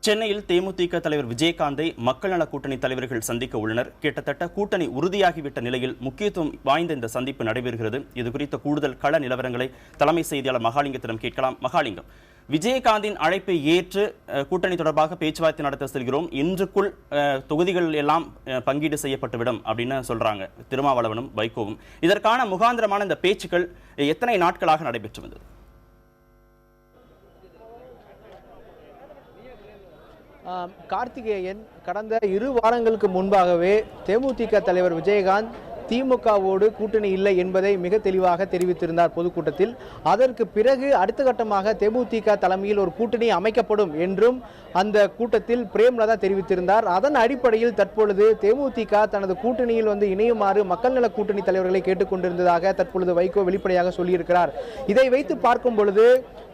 சென்னையில் தேமுதிக தலைவர் விஜயகாந்தை மக்கள் நல கூட்டணி தலைவர்கள் சந்திக்க உள்ளனர். கிட்டத்தட்ட கூட்டணி உறுதியாகிவிட்ட நிலையில் முக்கியத்துவம் வாய்ந்த இந்த சந்திப்பு நடைபெறுகிறது. இது குறித்த கூடுதல் கள நிலவரங்களை தலைமை செய்தியாளர் மகாலிங்கத்திடம் கேட்கலாம். மகாலிங்கம், விஜயகாந்தின் அழைப்பை ஏற்று கூட்டணி தொடர்பாக பேச்சுவார்த்தை நடத்த செல்கிறோம், இன்றுக்குள் தொகுதிகள் எல்லாம் பங்கீடு செய்யப்பட்டுவிடும் அப்படின்னு சொல்றாங்க திருமாவளவனும் வைகோவும். இதற்கான முகாந்திரமான இந்த பேச்சுக்கள் எத்தனை நாட்களாக நடைபெற்று வந்தது? கார்த்திகேயன், கடந்த 2 வாரங்களுக்கு முன்பாகவே தேமுதிக தலைவர் விஜயகாந்த் திமுகவோடு கூட்டணி இல்லை என்பதை மிக தெளிவாக தெரிவித்திருந்தார் பொதுக்கூட்டத்தில். அதற்கு பிறகு அடுத்த கட்டமாக தேமுதிக தலைமையில் ஒரு கூட்டணி அமைக்கப்படும் என்றும் அந்த கூட்டத்தில் பிரேமலதா தெரிவித்திருந்தார். அதன் அடிப்படையில் தற்பொழுது தேமுதிக தனது கூட்டணியில் இணையுமாறு மக்கள் நல கூட்டணி தலைவர்களை கேட்டுக்கொண்டிருந்ததாக தற்பொழுது வைகோ வெளிப்படையாக சொல்லியிருக்கிறார். இதை வைத்து பார்க்கும் பொழுது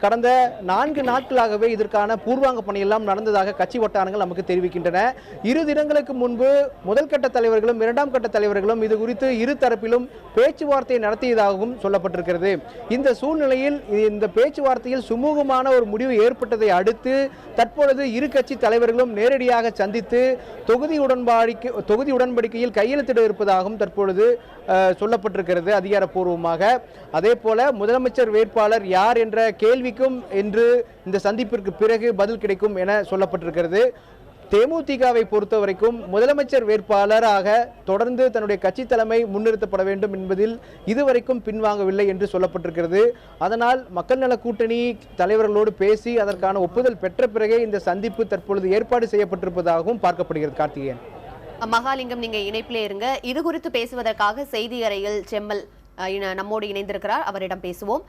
கடந்த 4 நாட்களாகவே இதற்கான பூர்வாங்க பணியெல்லாம் நடந்ததாக கட்சி வட்டாரங்கள் நமக்கு தெரிவிக்கின்றன. 2 தினங்களுக்கு முன்பு முதல் கட்ட தலைவர்களும் 2ஆம் கட்ட தலைவர்களும் இது குறித்து இரு தரப்பிலும் பேச்சுவார்த்தை நடத்தியதாகவும் சொல்லப்பட்டிருக்கிறது. இந்த சூழ்நிலையில் இந்த பேச்சுவார்த்தையில் சுமூகமான ஒரு முடிவு ஏற்பட்டதை அடுத்து தற்பொழுது இரு கட்சி தலைவர்களும் நேரடியாக சந்தித்து தொகுதி உடன்படிக்கையில் கையெழுத்திட இருப்பதாகவும் தற்பொழுது சொல்லப்பட்டிருக்கிறது அதிகாரப்பூர்வமாக. அதே போல முதலமைச்சர் வேட்பாளர் யார் என்ற கேள்விக்கும் இன்று இந்த சந்திப்பிற்கு பிறகு பதில் கிடைக்கும் என சொல்லப்பட்டிருக்கிறது. தேமுதிகவை பொறுத்தவரைக்கும் முதலமைச்சர் வேட்பாளராக தொடர்ந்து தன்னுடைய கட்சி தலைமை முன்னிறுத்தப்பட வேண்டும் என்பதில் இதுவரைக்கும் பின்வாங்கவில்லை என்று சொல்லப்பட்டிருக்கிறது. அதனால் மக்கள் நல கூட்டணி தலைவர்களோடு பேசி அதற்கான ஒப்புதல் பெற்ற பிறகே இந்த சந்திப்பு தற்பொழுது ஏற்பாடு செய்யப்பட்டிருப்பதாகவும் பார்க்கப்படுகிறது. கார்த்திகேயன், மகாலிங்கம், நீங்க இணைப்பிலே இருங்க. இது குறித்து பேசுவதற்காக செய்தி அறையில் செம்மல் நம்மோடு இணைந்திருக்கிறார், அவரிடம் பேசுவோம்.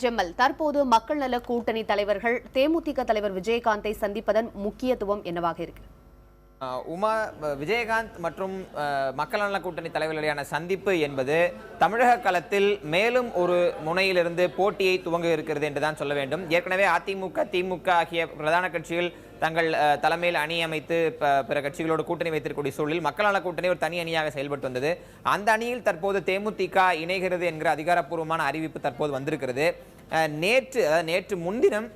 ஜெம்மல், தற்போது மக்கள் நல கூட்டணி தலைவர்கள் தேமுதிக தலைவர் விஜயகாந்தை சந்திப்பதன் முக்கியத்துவம் என்னவாக இருக்கு? உமா, விஜயகாந்த் மற்றும் மக்கள் நல கூட்டணி தலைவர்களிடையான சந்திப்பு என்பது தமிழக களத்தில் மேலும் ஒரு முனையிலிருந்து போட்டியை துவங்க இருக்கிறது என்றுதான் சொல்ல வேண்டும். ஏற்கனவே அதிமுக, திமுக ஆகிய பிரதான கட்சிகள் தங்கள் தலைமையில் அணி அமைத்து பிற கட்சிகளோடு கூட்டணி வைத்திருக்கக்கூடிய சூழலில் மக்கள் நல கூட்டணி ஒரு தனி அணியாக செயல்பட்டு வந்தது. அந்த அணியில் தற்போது தேமுதிக இணைகிறது என்கிற அதிகாரப்பூர்வமான அறிவிப்பு தற்போது வந்திருக்கிறது. நேற்று முன்தினம்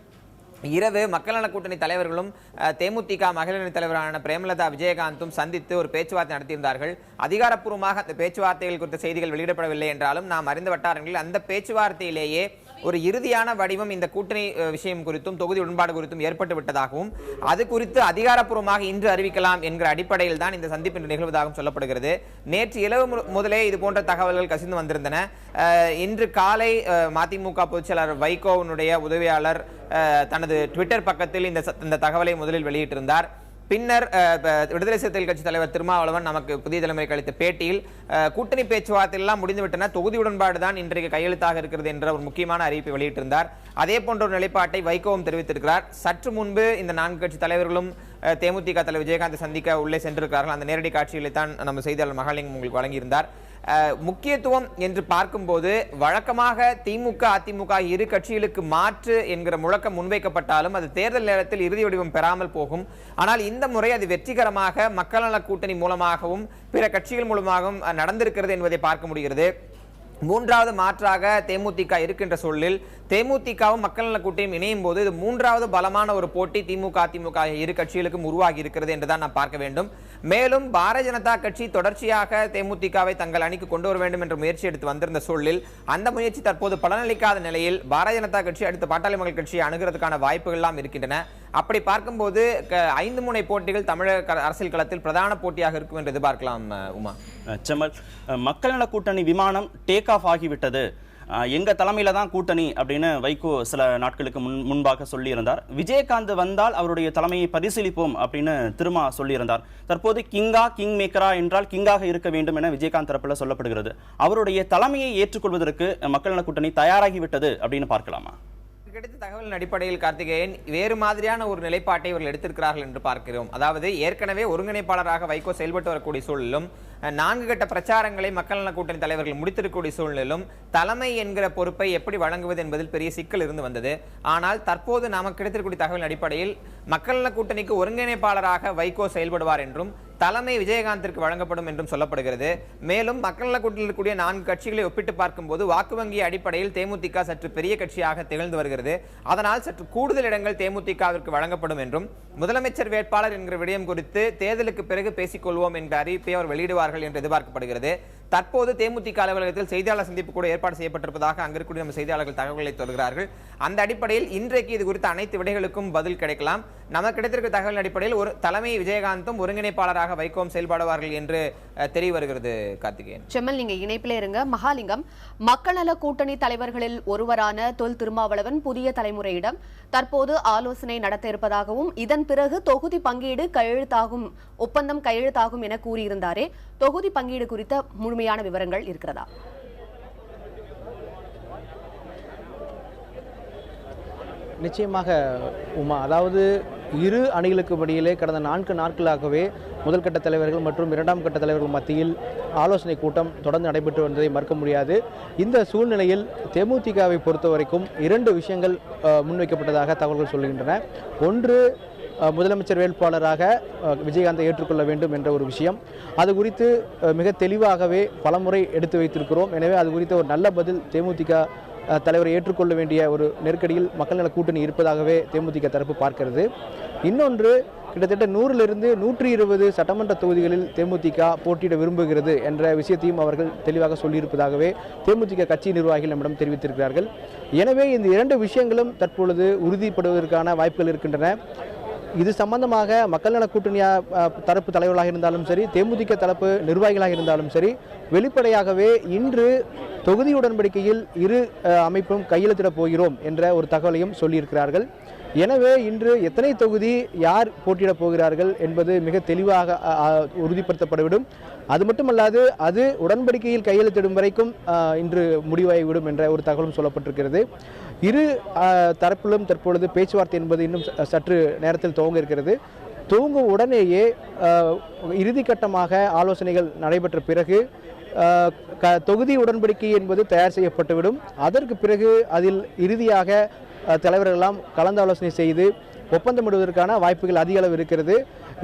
இரவு மக்கள் நல கூட்டணி தலைவர்களும் தேமுதிக மகளிர் தலைவரான பிரேமலதா விஜயகாந்தும் சந்தித்து ஒரு பேச்சுவார்த்தை நடத்தியிருந்தார்கள். அதிகாரப்பூர்வமாக அந்த பேச்சுவார்த்தைகள் குறித்த செய்திகள் வெளியிடப்படவில்லை என்றாலும் நாம் அறிந்த வட்டாரங்களில் அந்த பேச்சுவார்த்தையிலேயே ஒரு இறுதியான வடிவம் இந்த கூட்டணி விஷயம் குறித்தும் தொகுதி உடன்பாடு குறித்தும் ஏற்பட்டு விட்டதாகவும் அது குறித்து அதிகாரப்பூர்வமாக இன்று அறிவிக்கலாம் என்கிற அடிப்படையில் தான் இந்த சந்திப்பு நிகழ்வதாகவும் சொல்லப்படுகிறது. நேற்று இரவு முதலே இது போன்ற தகவல்கள் கசிந்து வந்திருந்தன. இன்று காலை மதிமுக பொதுச்செயலாளர் வைகோவினுடைய உதவியாளர் தனது ட்விட்டர் பக்கத்தில் இந்த தகவலை முதலில் வெளியிட்டிருந்தார். பின்னர் விடுதலை சிறுத்தைகள் கட்சி தலைவர் திருமாவளவன் நமக்கு புதிய தலைமுறைக்கு அளித்த பேட்டியில் கூட்டணி பேச்சுவார்த்தை எல்லாம் முடிந்துவிட்டன, தொகுதி உடன்பாடு தான் இன்றைக்கு கையெழுத்தாக இருக்கிறது என்ற ஒரு முக்கியமான அறிவிப்பை வெளியிட்டிருந்தார். அதே போன்ற ஒரு நிலைப்பாட்டை வைகோவும் தெரிவித்திருக்கிறார். சற்று முன்பு இந்த 4 கட்சி தலைவர்களும் தேமுதிக தலைவர் விஜயகாந்த் சந்திக்க உள்ளே சென்றிருக்கிறார்கள். அந்த நேரடி காட்சிகளை தான் நம்ம செய்தியாளர் மகாலிங்கம் உங்களுக்கு வழங்கியிருந்தார். முக்கியத்துவம் என்று பார்க்கும்போது வழக்கமாக திமுக, அதிமுக இரு கட்சிகளுக்கு மாற்று என்கிற முழக்கம் முன்வைக்கப்பட்டாலும் அது தேர்தல் நேரத்தில் இறுதி வடிவம் பெறாமல் போகும். ஆனால் இந்த முறை அது வெற்றிகரமாக மக்கள் நல கூட்டணி மூலமாகவும் பிற கட்சிகள் மூலமாகவும் நடந்திருக்கிறது என்பதை பார்க்க முடிகிறது. 3வது மாற்றாக தேமுதிக இருக்கின்ற சூழலில் தேமுதிகவும் மக்கள் நல கூட்டணியும் இணையும் போது இது 3வது பலமான ஒரு போட்டி திமுக, அதிமுக இரு கட்சிகளுக்கும் உருவாகி இருக்கிறது என்றுதான் நாம் பார்க்க வேண்டும். மேலும் பாரதிய ஜனதா கட்சி தொடர்ச்சியாக தேமுதிகவை தங்கள் அணிக்கு கொண்டு வர வேண்டும் என்ற முயற்சி எடுத்து வந்திருந்த சூழலில் அந்த முயற்சி தற்போது பலனளிக்காத நிலையில் பாரதிய ஜனதா கட்சி அடுத்த பாட்டாளி மக்கள் கட்சியை அணுகிறதுக்கான வாய்ப்புகள் எல்லாம் இருக்கின்றன. அப்படி பார்க்கும்போது 5 முனை போட்டிகள் தமிழக அரசியல் களத்தில் பிரதான போட்டியாக இருக்கும் என்று எதிர்பார்க்கலாம். உமா, செம்மல், மக்கள் நல கூட்டணி விமானம் டேக் ஆஃப் ஆகிவிட்டது, எங்க தலைமையில தான் கூட்டணி அப்படின்னு வைகோ சில நாட்களுக்கு முன்பாக சொல்லியிருந்தார். விஜயகாந்த் வந்தால் அவருடைய தலைமையை பரிசீலிப்போம் அப்படின்னு திருமா சொல்லியிருந்தார். தற்போது கிங் மேக்கரா என்றால் கிங்காக இருக்க வேண்டும் என விஜயகாந்த் தரப்பில் சொல்லப்படுகிறது. அவருடைய தலைமையை ஏற்றுக்கொள்வதற்கு மக்கள் நல கூட்டணி தயாராகிவிட்டது அப்படின்னு பார்க்கலாமா? கிடைத்த தகவலின் அடிப்படையில் கார்த்திகேயன் வேறு மாதிரியான ஒரு நிலைப்பாட்டை இவர்கள் எடுத்திருக்கிறார்கள் என்று பார்க்கிறோம். அதாவது ஏற்கனவே ஒருங்கிணைப்பாளராக வைகோ செயல்பட்டு வரக்கூடிய சூழலிலும் 4 கட்ட பிரச்சாரங்களை மக்கள் நல கூட்டணி தலைவர்கள் முடித்திருக்கக்கூடிய சூழலிலும் தலைமை என்கிற பொறுப்பை எப்படி வழங்குவது என்பதில் பெரிய சிக்கல் இருந்து வந்தது. ஆனால் தற்போது நமக்கு கிடைத்திருக்கக்கூடிய தகவலின் அடிப்படையில் மக்கள் நல கூட்டணிக்கு ஒருங்கிணைப்பாளராக வைகோ செயல்படுவார் என்றும் தலைமை விஜயகாந்திற்கு வழங்கப்படும் என்றும் சொல்லப்படுகிறது. மேலும் மக்கள் நல கூட்டணியில் இருக்கக்கூடிய 4 கட்சிகளை ஒப்பிட்டு பார்க்கும்போது வாக்கு வங்கி அடிப்படையில் தேமுதிக சற்று பெரிய கட்சியாக திகழ்ந்து வருகிறது. அதனால் சற்று கூடுதல் இடங்கள் தேமுதிகவிற்கு வழங்கப்படும் என்றும் முதலமைச்சர் வேட்பாளர் என்கிற விடயம் குறித்து தேர்தலுக்கு பிறகு பேசிக்கொள்வோம் என்ற அறிவிப்பை அவர் வெளியிடுவார்கள் என்று எதிர்பார்க்கப்படுகிறது. தற்போது தேமுதிக அலுவலகத்தில் செய்தியாளர் சந்திப்பு கூட ஏற்பாடு செய்யப்பட்டிருப்பதாக அங்கிருக்கூடிய நம்ம செய்தியாளர்கள் தகவல்களை சொல்கிறார்கள். அந்த அடிப்படையில் இன்றைக்கு இது குறித்த அனைத்து விடைகளுக்கும் பதில் கிடைக்கலாம். நமக்கு கிடைத்திருக்க தகவல் அடிப்படையில் ஒரு தலைமை விஜயகாந்தும் ஒருங்கிணைப்பாளராக வைகோவும் செயல்படுவார்கள் என்று தெரிய வருகிறது. கார்த்திகேயன், செம்மல், நீங்க இணைப்பிலே இருங்க. மகாலிங்கம், மக்கள் நல கூட்டணி தலைவர்களில் ஒருவரான தொல் திருமாவளவன் புதிய தலைமுறையிடம் தற்போது ஆலோசனை நடத்த இருப்பதாகவும் இதன் பிறகு தொகுதி பங்கீடு ஒப்பந்தம் கையெழுத்தாகும் என கூறியிருந்தாரே, தொகுதி பங்கீடு குறித்த முழுமையான விவரங்கள் இருக்கிறதா? நிச்சயமாக உமா, அதாவது இரு அணிகளுக்கு இடையிலே கடந்த 4 நாட்களாகவே முதல் கட்ட தலைவர்கள் மற்றும் 2ஆம் கட்ட தலைவர்கள் மத்தியில் ஆலோசனை கூட்டம் தொடர்ந்து நடைபெற்று வந்ததை மறுக்க முடியாது. இந்த சூழ்நிலையில் தேமுதிகவை பொறுத்த வரைக்கும் 2 விஷயங்கள் முன்வைக்கப்பட்டதாக தகவல்கள் சொல்கின்றன. ஒன்று, முதலமைச்சர் வேட்பாளராக விஜயகாந்தை ஏற்றுக்கொள்ள வேண்டும் என்ற ஒரு விஷயம். அது குறித்து மிக தெளிவாகவே பலமுறை எடுத்து வைத்திருக்கிறோம். எனவே அது குறித்த ஒரு நல்ல பதில் தேமுதிக தலைவரை ஏற்றுக்கொள்ள வேண்டிய ஒரு நெருக்கடியில் மக்கள் நல கூட்டணி இருப்பதாகவே தேமுதிக தரப்பு பார்க்கிறது. இன்னொன்று, கிட்டத்தட்ட 100லிருந்து 120 சட்டமன்ற தொகுதிகளில் தேமுதிக போட்டியிட விரும்புகிறது என்ற விஷயத்தையும் அவர்கள் தெளிவாக சொல்லியிருப்பதாகவே தேமுதிக கட்சி நிர்வாகிகள் நம்மிடம் தெரிவித்திருக்கிறார்கள். எனவே இந்த 2 விஷயங்களும் தற்பொழுது உறுதிப்படுவதற்கான வாய்ப்புகள் இருக்கின்றன. இது சம்பந்தமாக மக்கள் நல கூட்டணி தரப்பு தலைவர்களாக இருந்தாலும் சரி, தேமுதிக தரப்பு நிர்வாகிகளாக இருந்தாலும் சரி, வெளிப்படையாகவே இன்று தொகுதி உடன்படிக்கையில் இரு அமைப்பும் கையெழுத்திடப் போகிறோம் என்ற ஒரு தகவலையும் சொல்லியிருக்கிறார்கள். எனவே இன்று எத்தனை தொகுதி யார் போட்டியிடப் போகிறார்கள் என்பது மிக தெளிவாக உறுதிப்படுத்தப்பட்டுவிடும். அது மட்டுமல்லாது அது உடன்படிக்கையில் கையெழுத்திடும் வரைக்கும் இன்று முடிவாகிவிடும் என்ற ஒரு தகவலும் சொல்லப்பட்டிருக்கிறது. இரு தரப்பிலும் தற்பொழுது பேச்சுவார்த்தை என்பது இன்னும் சற்று நேரத்தில் துவங்க இருக்கிறது. துவங்கும் உடனேயே இறுதிக்கட்டமாக ஆலோசனைகள் நடைபெற்ற பிறகு தொகுதி உடன்படிக்கை என்பது தயார் செய்யப்பட்டுவிடும். அதற்கு பிறகு அதில் இறுதியாக தலைவர்களெல்லாம் கலந்தாலோசனை செய்து ஒப்பந்தமிடுவதற்கான வாய்ப்புகள் அதிக அளவு இருக்கிறது.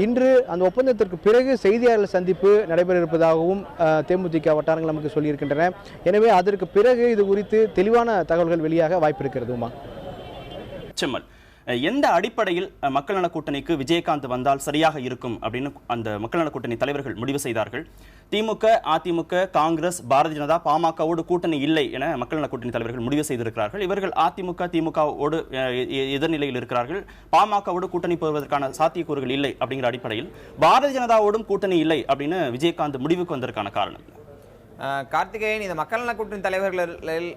இன்று அந்த ஒப்பந்தத்திற்கு பிறகு செய்தியாளர் சந்திப்பு நடைபெற இருப்பதாகவும் தேமுதிக வட்டாரங்கள் நமக்கு சொல்லியிருக்கின்றன. எனவே அதற்கு பிறகு இது குறித்து தெளிவான தகவல்கள் வெளியாக வாய்ப்பு இருக்கிறது. உமா, செம்மல், எந்த அடிப்படையில் மக்கள் நல கூட்டணிக்கு விஜயகாந்த் வந்தால் சரியாக இருக்கும் அப்படின்னு அந்த மக்கள் நல கூட்டணி தலைவர்கள் முடிவு செய்தார்கள்? திமுக, அதிமுக, காங்கிரஸ், பாரதிய ஜனதா, பாமகவோடு கூட்டணி இல்லை என மக்கள் நல கூட்டணி தலைவர்கள் முடிவு செய்திருக்கிறார்கள். இவர்கள் அதிமுக, திமுகவோடு எதிர்நிலையில் இருக்கிறார்கள். பாமகவோடு கூட்டணி போவதற்கான சாத்தியக்கூறுகள் இல்லை அப்படிங்கிற அடிப்படையில் பாரதிய ஜனதாவோடும் கூட்டணி இல்லை அப்படின்னு விஜயகாந்த் முடிவுக்கு வந்ததற்கான காரணம்? கார்த்திகேயன், இந்த மக்கள் நல கூட்டணி தலைவர்களில்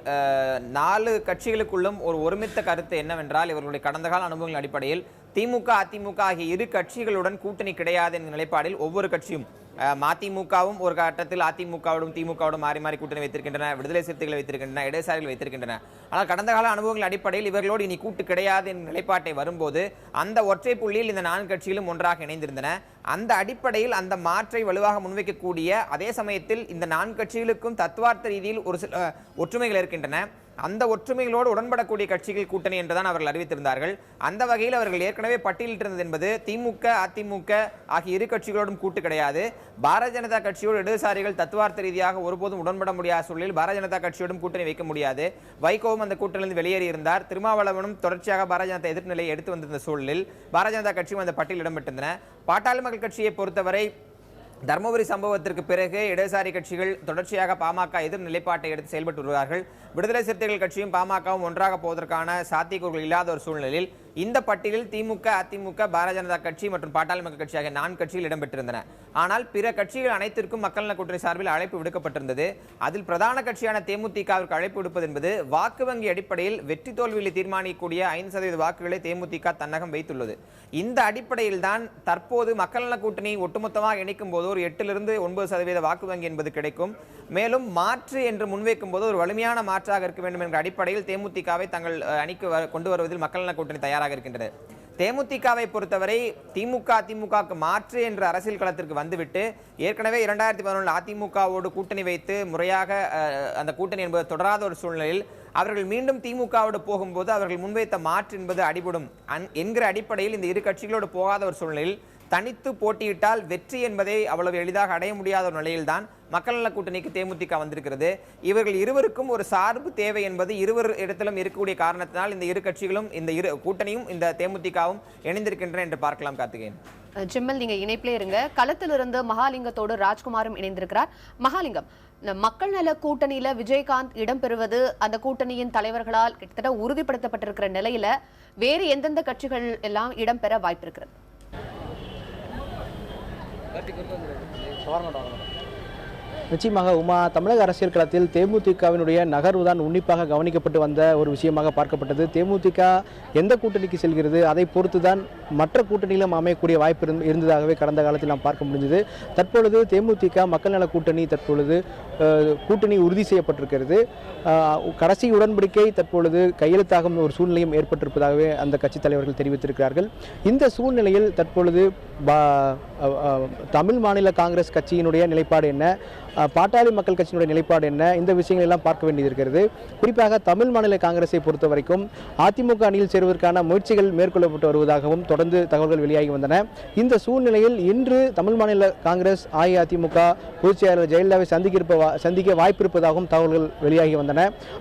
4 கட்சிகளுக்குள்ளும் ஒரு ஒருமித்த கருத்து என்னவென்றால், இவர்களுடைய கடந்த கால அனுபவங்களின் அடிப்படையில் திமுக, அதிமுக ஆகிய இரு கட்சிகளுடன் கூட்டணி கிடையாது என்ற நிலைப்பாடில் ஒவ்வொரு கட்சியும் மதிமுகவும் ஒரு கட்டத்தில் அதிமுகவோடும் திமுகவோடும் மாறி மாறி கூட்டணி வைத்திருக்கின்றன, விடுதலை சிறுத்தைகளை வைத்திருக்கின்றன, இடதுசாரிகள் வைத்திருக்கின்றன. ஆனால் கடந்த கால அனுபவங்கள் அடிப்படையில் இவர்களோடு இனி கூட்டு கிடையாது என்ற நிலைப்பாட்டை வரும்போது அந்த ஒற்றை புள்ளியில் இந்த 4 கட்சிகளும் ஒன்றாக இணைந்திருந்தன. அந்த அடிப்படையில் அந்த மாற்றை வலுவாக முன்வைக்கக்கூடிய அதே சமயத்தில் இந்த 4 கட்சிகளுக்கும் தத்துவார்த்த ரீதியில் ஒரு சில ஒற்றுமைகள் இருக்கின்றன. அந்த ஒற்றுமைகளோடு உடன்படக்கூடிய கட்சிகள் கூட்டணி என்றுதான் அவர்கள் அறிவித்திருந்தார்கள். அந்த வகையில் அவர்கள் ஏற்கனவே பட்டியலிட்டிருந்தது என்பது திமுக, அதிமுக ஆகிய இரு கட்சிகளோடும் கூட்டு கிடையாது. பாரதிய ஜனதா கட்சியோடு இடதுசாரிகள் தத்துவார்த்த ரீதியாக ஒருபோதும் உடன்பட முடியாத சூழலில் பாரதிய ஜனதா கட்சியோடும் கூட்டணி வைக்க முடியாது. வைகோவும் அந்த கூட்டணியிலிருந்து வெளியேறியிருந்தார். திருமாவளவனும் தொடர்ச்சியாக பாரதிய ஜனதா எதிர்நிலையை எடுத்து வந்திருந்த சூழலில் பாரதிய ஜனதா கட்சியும் அந்த பட்டியலில் இடம்பெற்றிருந்தன. பாட்டாளி மக்கள் கட்சியை பொறுத்தவரை தர்மபுரி சம்பவத்திற்கு பிறகு இடதுசாரி கட்சிகள் தொடர்ச்சியாக பாமக எதிர் நிலைப்பாட்டை எடுத்து செயல்பட்டு வருகிறார்கள். விடுதலை சிறுத்தைகள் கட்சியும் பாமகவும் ஒன்றாக போவதற்கான சாத்தியக்கூறுகள் இல்லாத ஒரு சூழ்நிலையில் இந்த பட்டியலில் திமுக, அதிமுக, பாரதிய ஜனதா கட்சி மற்றும் பாட்டாளி மக்கள் கட்சி ஆகிய 4 கட்சிகள் இடம்பெற்றிருந்தன. ஆனால் பிற கட்சிகள் அனைத்திற்கும் மக்கள் நல கூட்டணி சார்பில் அழைப்பு விடுக்கப்பட்டிருந்தது. அதில் பிரதான கட்சியான தேமுதிகவிற்கு அழைப்பு விடுப்பது என்பது வாக்கு வங்கி அடிப்படையில் வெற்றி தோல்வியை தீர்மானிக்கக்கூடிய 5% வாக்குகளை தேமுதிக தன்னகம் வைத்துள்ளது. இந்த அடிப்படையில் தான் தற்போது மக்கள் நல கூட்டணி ஒட்டுமொத்தமாக இணைக்கும் போது ஒரு 8லிருந்து 9% வாக்கு வங்கி என்பது கிடைக்கும். மேலும் மாற்று என்று முன்வைக்கும் போது ஒரு வலிமையான மாற்றாக இருக்க வேண்டும் என்ற அடிப்படையில் தேமுதிகவை தங்கள் அணிக்கு கொண்டு வருவதில் மக்கள் நல கூட்டணி தயாராக இருக்கின்றது. தேமுதிகவை பொறுத்தவரை திமுக, அதிமுகவுக்கு மாற்று என்ற அரசியல் களத்திற்கு வந்துவிட்டு ஏற்கனவே 2011 அதிமுகவோடு கூட்டணி வைத்து முறையாக அந்த கூட்டணி என்பது தொடராத ஒரு சூழ்நிலையில் அவர்கள் மீண்டும் திமுகவோடு போகும்போது அவர்கள் முன்வைத்த மாற்று என்பது அடிபடும் என்கிற அடிப்படையில் இந்த இரு கட்சிகளோடு போகாத ஒரு சூழ்நிலையில் தனித்து போட்டியிட்டால் வெற்றி என்பதை அவ்வளவு எளிதாக அடைய முடியாத ஒரு நிலையில்தான் மக்கள் நல கூட்டணிக்கு தேமுதிக வந்திருக்கிறது. இவர்கள் இருவருக்கும் ஒரு சார்பு தேவை என்பது இருவர் இடத்திலும் இருக்கக்கூடிய காரணத்தினால் இந்த இரு கட்சிகளும் இந்த இரு கூட்டணியும் இந்த தேமுதிகவும் இணைந்திருக்கின்றன என்று பார்க்கலாம். கார்த்திகேயன், ஜிம்மல் நீங்க இணைப்பிலே இருங்க. களத்திலிருந்து மகாலிங்கத்தோடு ராஜ்குமாரும் இணைந்திருக்கிறார். மகாலிங்கம், மக்கள் நல கூட்டணியில விஜயகாந்த் இடம்பெறுவது அந்த கூட்டணியின் தலைவர்களால் கிட்டத்தட்ட உறுதிப்படுத்தப்பட்டிருக்கிற நிலையில வேறு எந்தெந்த கட்சிகள் எல்லாம் இடம்பெற வாய்ப்பு இருக்கிறது? நிச்சயமாக உமா, தமிழக அரசியல் களத்தில் தேமுதிகவினுடைய நகர்வுதான் உன்னிப்பாக கவனிக்கப்பட்டு வந்த ஒரு விஷயமாக பார்க்கப்பட்டது. தேமுதிக எந்த கூட்டணிக்கு செல்கிறது அதை பொறுத்துதான் மற்ற கூட்டணியிலும் அமையக்கூடிய வாய்ப்பு இருந்ததாகவே கடந்த காலத்தில் நாம் பார்க்க முடிஞ்சது. தற்பொழுது தேமுதிக மக்கள் நல கூட்டணி தற்பொழுது கூட்டணி உறுதி செய்யப்பட்டிருக்கிறது. கடைசி உடன்படிக்கை தற்பொழுது கையெழுத்தாகும் ஒரு சூழ்நிலையும் ஏற்பட்டிருப்பதாகவே அந்த கட்சி தலைவர்கள் தெரிவித்திருக்கிறார்கள். இந்த சூழ்நிலையில் தற்பொழுது தமிழ் மாநில காங்கிரஸ் கட்சியினுடைய நிலைப்பாடு என்ன, பாட்டாளி மக்கள் கட்சியினுடைய நிலைப்பாடு என்ன, இந்த விஷயங்கள் எல்லாம் பார்க்க வேண்டியது இருக்கிறது. குறிப்பாக தமிழ் மாநில காங்கிரஸை பொறுத்த வரைக்கும் அதிமுக அணியில் சேருவதற்கான முயற்சிகள் மேற்கொள்ளப்பட்டு வருவதாகவும் தொடர்ந்து தகவல்கள் வெளியாகி வந்தன. இந்த சூழ்நிலையில் இன்று தமிழ் மாநில காங்கிரஸ் அஇஅதிமுக பொதுச் செயலாளர் ஜெயலலிதாவை சந்திக்க வாய்ப்பு இருப்பதாகவும் தகவல்கள் வெளியாகி வந்தன.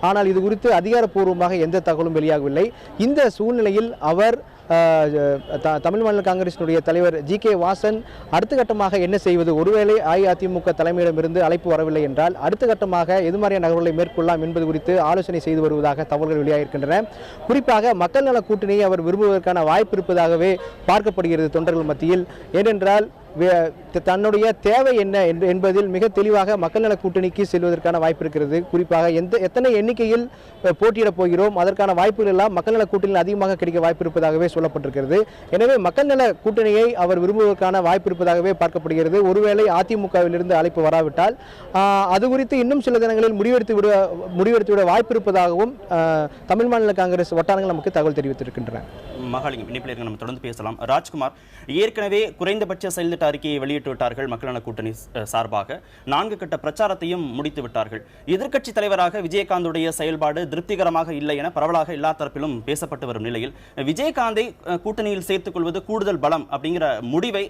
ஆனால் இது குறித்து அதிகாரப்பூர்வமாக எந்த தகவலும் வெளியாகவில்லை. இந்த சூழ்நிலையில் அவர் தமிழ் மாநில காங்கிரசினுடைய தலைவர் ஜி.கே. வாசன் அடுத்த கட்டமாக என்ன செய்வது, ஒருவேளை அஇஅதிமுக தலைமையிடமிருந்து அழைப்பு வரவில்லை என்றால் அடுத்த கட்டமாக எது மாதிரியான நகர்வுகளை மேற்கொள்ளலாம் என்பது குறித்து ஆலோசனை செய்து வருவதாக தகவல்கள் வெளியாகியிருக்கின்றன. குறிப்பாக மக்கள் நல கூட்டணியை அவர் விரும்புவதற்கான வாய்ப்பு இருப்பதாகவே பார்க்கப்படுகிறது தொண்டர்கள் மத்தியில். ஏனென்றால் தன்னுடைய தேவை என்ன என்பதில் மிக தெளிவாக மக்கள் நல கூட்டணிக்கு செல்வதற்கான வாய்ப்பு இருக்கிறது. குறிப்பாக எத்தனை எண்ணிக்கையில் போட்டியிடப் போகிறோம் அதற்கான வாய்ப்புகள் எல்லாம் மக்கள் நல கூட்டணியில் அதிகமாக கிடைக்க வாய்ப்பு இருப்பதாகவே சொல்லப்பட்டிருக்கிறது. எனவே மக்கள் நல கூட்டணியை அவர் விரும்புவதற்கான வாய்ப்பு இருப்பதாகவே பார்க்கப்படுகிறது. ஒருவேளை அதிமுகவிலிருந்து அழைப்பு வராவிட்டால் அது குறித்து இன்னும் சில தினங்களில் முடிவெடுத்துவிட வாய்ப்பு இருப்பதாகவும் தமிழ் மாநில காங்கிரஸ் வட்டாரங்கள் நமக்கு தகவல் தெரிவித்திருக்கின்றன. மகாலிங்கம், இணைப்பில் நம்ம தொடர்ந்து பேசலாம். ராஜ்குமார், ஏற்கனவே குறைந்தபட்ச செயல்திட்ட அறிக்கையை வெளியிட்டு விட்டார்கள் மக்கள் நல கூட்டணி சார்பாக. 4 கட்ட பிரச்சாரத்தையும் முடித்து விட்டார்கள். எதிர்க்கட்சி தலைவராக விஜயகாந்துடைய செயல்பாடு திருப்திகரமாக இல்லை என பரவலாக எல்லா தரப்பிலும் பேசப்பட்டு வரும் நிலையில் விஜயகாந்தை கூட்டணியில் சேர்த்துக் கொள்வது கூடுதல் பலம் அப்படிங்கிற முடிவை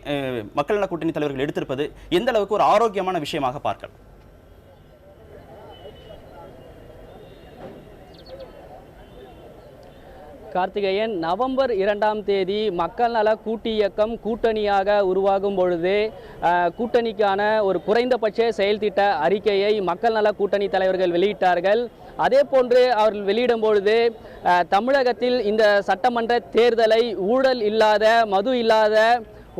மக்கள் நல கூட்டணி தலைவர்கள் எடுத்திருப்பது எந்த அளவுக்கு ஒரு ஆரோக்கியமான விஷயமாக பார்க்கலாம்? கார்த்திகேயன், நவம்பர் 2ஆம் தேதி மக்கள் நல கூட்டு இயக்கம் கூட்டணியாக உருவாகும் பொழுது கூட்டணிக்கான ஒரு குறைந்தபட்ச செயல்திட்ட அறிக்கையை மக்கள் நல கூட்டணி தலைவர்கள் வெளியிட்டார்கள். அதே போன்று அவர்கள் வெளியிடும் பொழுது தமிழகத்தில் இந்த சட்டமன்ற தேர்தலை ஊழல் இல்லாத, மது இல்லாத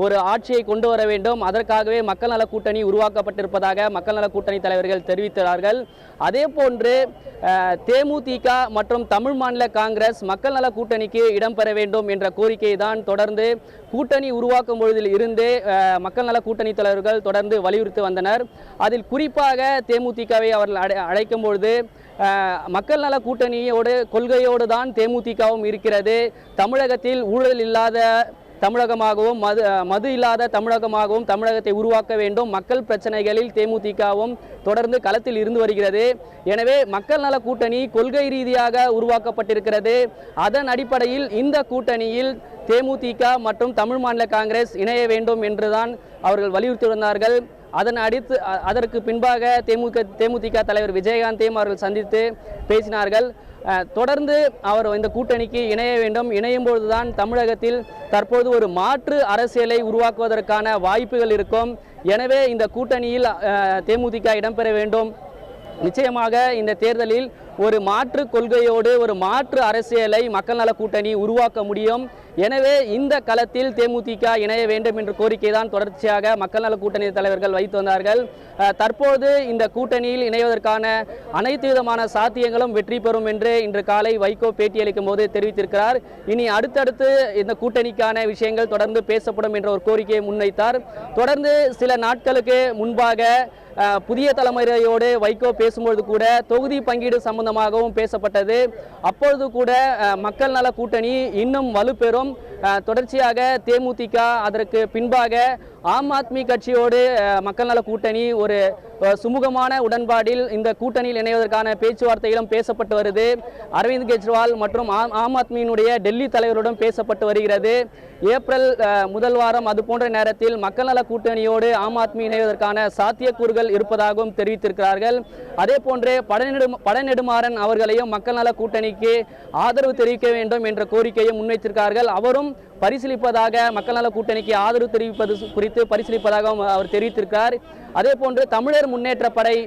ஒரு ஆட்சியை கொண்டு வர வேண்டும், அதற்காகவே மக்கள் நல கூட்டணி உருவாக்கப்பட்டிருப்பதாக மக்கள் நல கூட்டணி தலைவர்கள் தெரிவித்தார்கள். அதே போன்று தேமுதிக மற்றும் தமிழ் மாநில காங்கிரஸ் மக்கள் நல கூட்டணிக்கு இடம்பெற வேண்டும் என்ற கோரிக்கையை தான் தொடர்ந்து கூட்டணி உருவாக்கும் பொழுதில் இருந்தே மக்கள் நல கூட்டணி தலைவர்கள் தொடர்ந்து வலியுறுத்தி வந்தனர். அதில் குறிப்பாக தேமுதிகவை அவர்கள் அழைக்கும் பொழுது மக்கள் நல கூட்டணியோடு கொள்கையோடு தான் தேமுதிகவும் இருக்கிறது, தமிழகத்தில் ஊழல் இல்லாத தமிழகமாகவும் மது இல்லாத தமிழகமாகவும் தமிழகத்தை உருவாக்க வேண்டும், மக்கள் பிரச்சனைகளில் தேமுதிகவும் தொடர்ந்து களத்தில் இருந்து வருகிறது. எனவே மக்கள் நல கூட்டணி கொள்கை ரீதியாக உருவாக்கப்பட்டிருக்கிறது. அதன் அடிப்படையில் இந்த கூட்டணியில் தேமுதிக மற்றும் தமிழ் மாநில காங்கிரஸ் இணைய வேண்டும் என்றுதான் அவர்கள் வலியுறுத்தி வந்தார்கள். அதற்கு பின்பாக தேமுதிக தலைவர் விஜயகாந்தையும் அவர்கள் சந்தித்து பேசினார்கள். தொடர்ந்து அவர் இந்த கூட்டணிக்கு இணைய வேண்டும், இணையும் பொழுதுதான் தமிழகத்தில் தற்போது ஒரு மாற்று அரசியலை உருவாக்குவதற்கான வாய்ப்புகள் இருக்கும். எனவே இந்த கூட்டணியில் தேமுதிக இடம்பெற வேண்டும். நிச்சயமாக இந்த தேர்தலில் ஒரு மாற்று கொள்கையோடு ஒரு மாற்று அரசியலை மக்கள் நல கூட்டணி உருவாக்க முடியும். எனவே இந்த களத்தில் தேமுதிக இணைய வேண்டும் என்ற கோரிக்கை தான் தொடர்ச்சியாக மக்கள் நல கூட்டணி தலைவர்கள் வைத்து வந்தார்கள். தற்போது இந்த கூட்டணியில் இணைவதற்கான அனைத்து விதமான சாத்தியங்களும் வெற்றி பெறும் என்று இன்று காலை வைகோ பேட்டியளிக்கும் போது தெரிவித்திருக்கிறார். இனி அடுத்தடுத்து இந்த கூட்டணிக்கான விஷயங்கள் தொடர்ந்து பேசப்படும் என்ற ஒரு கோரிக்கையை முன்வைத்தார். தொடர்ந்து சில நாட்களுக்கு முன்பாக புதிய தலைமுறையோடு வைகோ பேசும்பொழுது கூட தொகுதி பங்கீடு சம்பந்தமாகவும் பேசப்பட்டது. அப்பொழுது கூட மக்கள் நல கூட்டணி இன்னும் வலுப்பெறும். தொடர்ச்சியாக தேமுதிக அதற்கு பின்பாக ஆம் ஆத்மி கட்சியோடு மக்கள் நல கூட்டணி ஒரு சுமூகமான உடன்பாடில் இந்த கூட்டணியில் இணைவதற்கான பேச்சுவார்த்தைகளும் பேசப்பட்டு வருது. அரவிந்த் கெஜ்ரிவால் மற்றும் ஆம் ஆத்மியினுடைய டெல்லி தலைவருடன் பேசப்பட்டு வருகிறது. ஏப்ரல் முதல் வாரம் அது போன்ற நேரத்தில் மக்கள் நல கூட்டணியோடு ஆம் ஆத்மி இணைவதற்கான சாத்தியக்கூறுகள் இருப்பதாகவும் தெரிவித்திருக்கிறார்கள். அதே போன்று பழநெடுமாறன் அவர்களையும் மக்கள் நல கூட்டணிக்கு ஆதரவு தெரிவிக்க வேண்டும் என்ற கோரிக்கையை முன்வைத்திருக்கிறார்கள். அவரும் பரிசீலிப்பதாக மக்கள் நல கூட்டணிக்கு ஆதரவு தெரிவிப்பது குறித்து பரிசீலிப்பதாக அவர் தெரிவித்திருக்கிறார். அதே போன்று தமிழர் முன்னேற்ற படை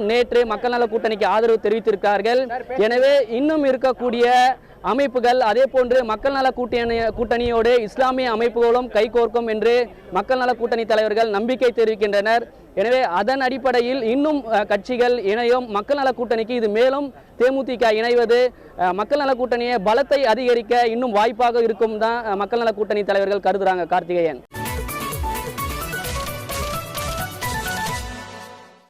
நேற்று மக்கள் நல கூட்டணிக்கு ஆதரவு தெரிவித்திருக்கிறார்கள். எனவே இன்னும் இருக்கக்கூடிய அமைப்புகள் அதே போன்று மக்கள் நல கூட்டணியோடு இஸ்லாமிய அமைப்புகளும் கைகோர்க்கும் என்று மக்கள் நல கூட்டணி தலைவர்கள் நம்பிக்கை தெரிவிக்கின்றனர். எனவே அதன் அடிப்படையில் இன்னும் கட்சிகள் இணையும். மக்கள் நல கூட்டணிக்கு இது மேலும் தேமுதிக இணைவது மக்கள் நல கூட்டணியை பலத்தை அதிகரிக்க இன்னும் வாய்ப்பாக இருக்கும் தான் மக்கள் நல கூட்டணி தலைவர்கள் கருதுறாங்க. கார்த்திகேயன்.